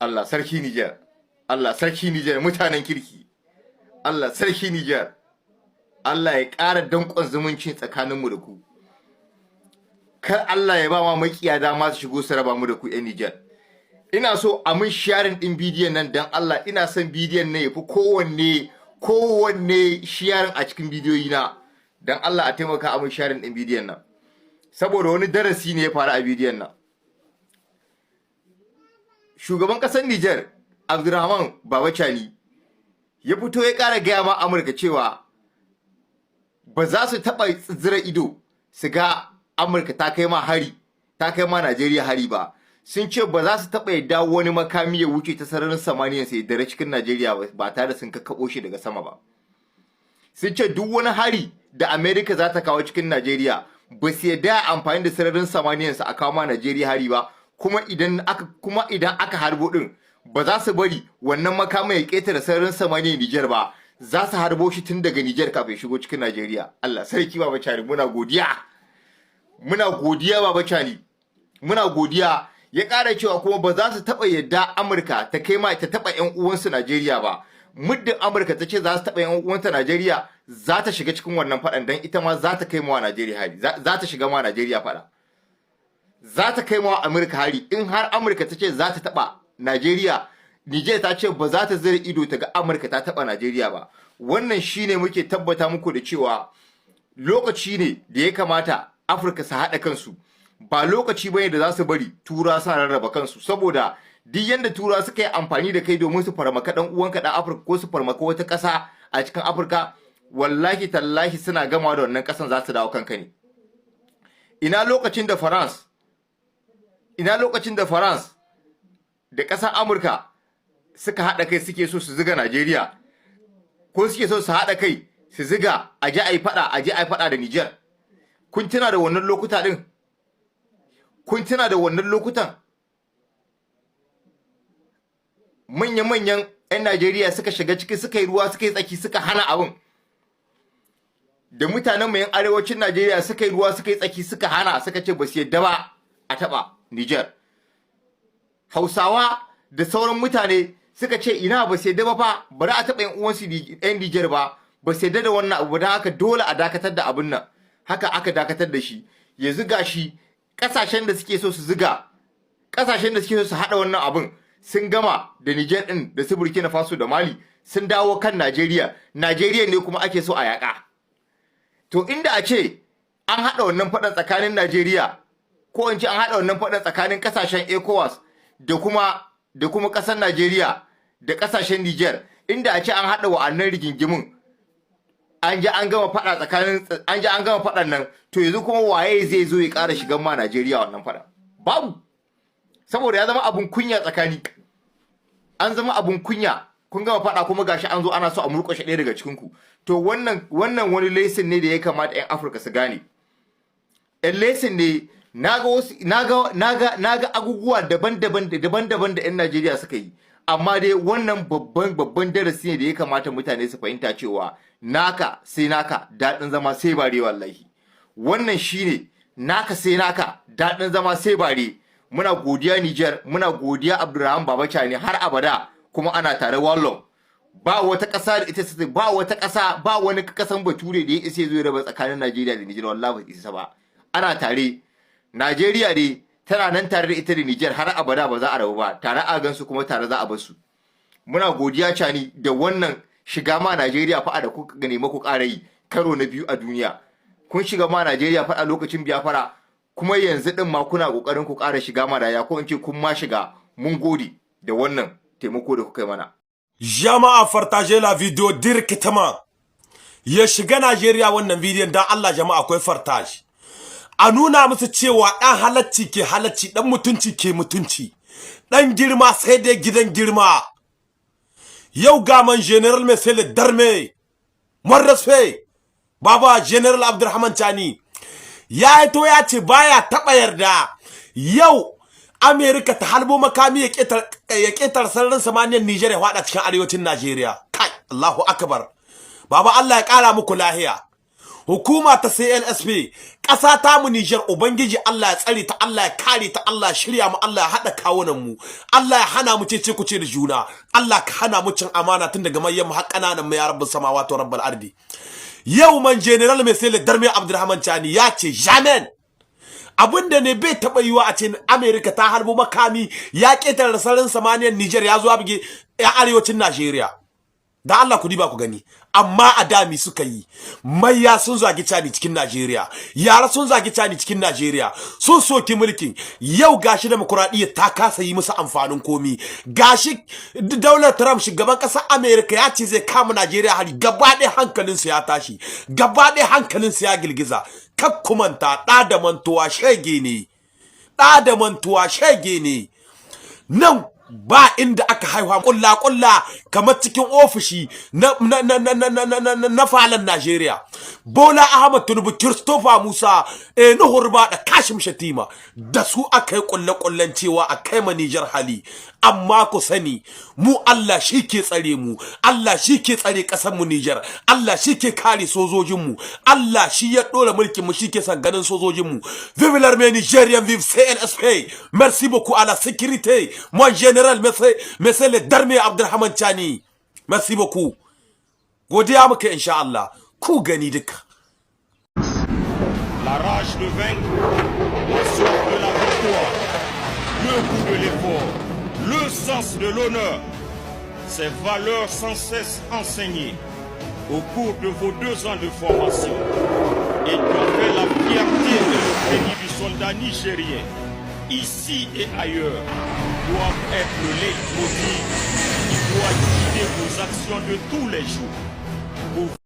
Allah sarki Niger. Allah sarki Niger mutanen kirki. Allah sarki Niger. Allah ya ƙara danƙon zumunci tsakaninmu da ku. Kar Allah ya ba ma makiya dama su shigo su raba mu da ku ƴan Niger. Ina so a mun sharing din bidiyon nan dan Allah, ina son bidiyon nan yafi kowanne sharing a cikin bidiyoyi na. Dan Allah a taimaka a mun sharing din bidiyon nan. Saboda wani darasi ne ya faru a bidiyon nan. Shugaban ƙasar Niger, Abdurrahman Babachani, ya fito ya ƙara gaya ma Amurka cewa ba za su taɓa zira ido su ga Amurka ta kai ma Najeriya hari ba. Sun ce ba za su taɓa yadda wani makami ya wuce ta sararin samaniya sai dare cikin Najeriya ba tare da sun kakkaɓo shi daga sama ba. Sun ce duk wani hari da Amerika za ta kawo cikin Najeriya ba su yadda amfani da sararin samaniyansa a kawo ma Najeriya hari ba, kuma idan aka harbo din ba za su bari wannan makamin ya ƙetare sararin samaniyar Nijar ba, za su harbo shi tun daga Nijar kafin shigo cikin Najeriya. Allah sarki Babachani, muna godiya Babachani, muna godiya. Ya ƙara cewa kuma ba za su taɓa yadda Amurka ta kai ma ta taɓa ƴan uwansu Najeriya ba. Muddin Amurka ta ce za su taɓa ƴan uwanta Najeriya, za ta shiga cikin wannan faɗan, dan ita ma za ta kai ma Najeriya hari, za ta shiga ma Najeriya faɗa. Za ta kai ma Amurka hari in har Amurka ta ce za ta taɓa Najeriya. Niger ta ce ba za ta zira ido ta ga Amurka ta taɓa Najeriya ba. Wannan shine muke tabbata muku da cewa lokaci ne da ya kamata Afirka su haɗa kansu. Ba lokaci bane da za su bari tura sa rarraba kansu, saboda duk yanda tura suka yi amfani da kai domin su farmaka dan uwanka dan Afirka ko su farmaka wata ƙasa a cikin Afirka, wallahi tallahi suna gama da wannan ƙasan za su dawo kanka ne. Ina lokacin da France da ƙasar Amurka suka haɗa kai suke so su ziga Najeriya, ko suke so su haɗa kai su ziga a je a yi faɗa da Niger. Kun tuna da wannan lokuta din? Kun tuna da wannan lokutan? Manya-manyan 'yan Najeriya suka shiga ciki, suka yi ruwa, suka yi tsaki, suka hana abin. Da mutanen mai arewacin Najeriya suka yi ruwa, suka yi tsaki, suka hana, suka ce ba su yadda ba a taɓa Niger. Hausawa da sauran mutane suka ce ina ba su yadda ba fa, bari a taɓa 'yan uwansu 'yan Niger ba su yadda da wannan abu, don haka dole a dakatar da abin nan. Haka aka dakatar da shi. Yanzu gashi kasashen da suke so su ziga, kasashen da suke so su hada wannan abin sun gama da Niger din da su Burkina Faso da Mali, sun dawo kan Najeriya. Najeriya ne kuma ake so a yaka. To inda a ce an hada wannan fadan tsakanin Najeriya, ko in ce an hada wannan fadan tsakanin kasashen ECOWAS da kuma kasar Najeriya da kasashen Niger, inda a ce an hada wa'annan rigingimin, an gama faɗan nan, to yanzu kuma waye zai zo ya ƙara shigan ma Najeriya wannan faɗan? Babu. Saboda ya zama abun kunya tsakani. An zama abun kunya. Kun gama faɗa kuma gashi an zo ana so a murƙushe ɗaya daga cikin ku. To wannan wani lesson ne da ya kamata 'yan Afirka su gane. Ɗan lesson ne, naga abubuwa daban-daban da 'yan Najeriya suka yi. Amma dai wannan babban darasi ne da ya kamata mutane su fahimta cewa naka sai naka daɗin zama sai bare wallahi. Wannan shine naka sai naka daɗin zama sai bare. Muna godiya Niger, muna godiya Abdurrahman Babachani har abada, kuma ana tare wallon. Ba wata ƙasa da ita ba wata ƙasa, ba wani ƙasan bature da ya isa zo ya raba tsakanin Najeriya da Niger, wallahi ba isa ba. Ana tare. Najeriya dai tana nan tare da ita da Niger har abada, ba za a rabu ba. Tare a gansu kuma tare za a bar su. Muna godiya Chani da wannan shiga ma Najeriya fa'a da kuka gane maku ƙara yi karo na biyu a duniya. Kun shiga ma Najeriya fa'a lokacin Biafra, kuma yanzu din ma kuna kokarin ku ƙara shiga ma da, ko in ce kun ma shiga. Mun gode da wannan taimako da kuka yi mana. Jama'a partager la vidéo directement. Ya shiga Najeriya wannan bidiyon dan Allah jama'a akwai partage. A nuna musu cewa ɗan halacci ke halacci, ɗan mutunci ke mutunci, ɗan girma sai dai gidan girma. Yau gaman General Mesele Darme, Marrasfe, Baba General Abdurrahman Chani, ya to ya ce baya taɓa yarda yau Amerika ta halbo makami ya ƙetar sararin samaniyar Nijar ya faɗa cikin arewacin Najeriya. Kai, Allahu Akbar. Baba Allah ya ƙara muku lahiya. hukuma ta CNSP ƙasa ta mu Niger ubangiji Allah ya tsare ta Allah ya kare ta Allah ya shirya mu Allah ya hada kawunan mu Allah ya hana mu cece kuce da juna Allah ka hana mu cin amana tun daga mayyan mu har kananan mu ya rabbus samawati wa rabbul ardi yau man general Mesele Darme Abdurrahman Chani ya ce jamen abinda ne bai taba yiwa a cikin America ta harbo makami ya ketare sararin samaniyar Niger ya zo bige ya arewacin Najeriya da Allah ku diba ku gani amma adami suka yi mayya sun zagi Chani cikin Najeriya yara sun zagi Chani cikin Najeriya sun soki mulkin yau gashi demokradiyya ta kasa yi musu amfanin komi gashi daular Trump shugaban kasar America ya ce zai kama Najeriya hari gaba ɗaya hankalinsu ya tashi gaba ɗaya hankalinsu ya girgiza kakkumanta ɗa da mantuwa shege ne ɗa da mantuwa shege ne nan ba inda aka haihuwa kulla kamar cikin ofishi na falan Najeriya Bola Ahmed Tinubu Christopher Musa Nuhu Ribadu da Kashim Shatima da su aka yi kullen cewa a kai ma Niger hali amma ku sani mu Allah shi ke tsare mu Allah shi ke tsare kasar mu Niger Allah shi ke kare sojojin mu Allah shi ya dora mulkin mu shi ke san ganin sojojin mu vive l'armée nigérienne vive CNSP merci beaucoup à la sécurité moi général Mesele Darme Abdurrahman Chani merci beaucoup godiya muke insha Allah ku gani duka la rage de vaincre, la soif de la victoire, le goût de l'effort, le sens de l'honneur, ces valeurs sans cesse enseignées au cours de vos 2 ans de formation et qui ont fait la fierté et le crédit du soldat nigérien, ici et ailleurs, doivent être le leitmotiv qui doit guider vos actions de tous les jours.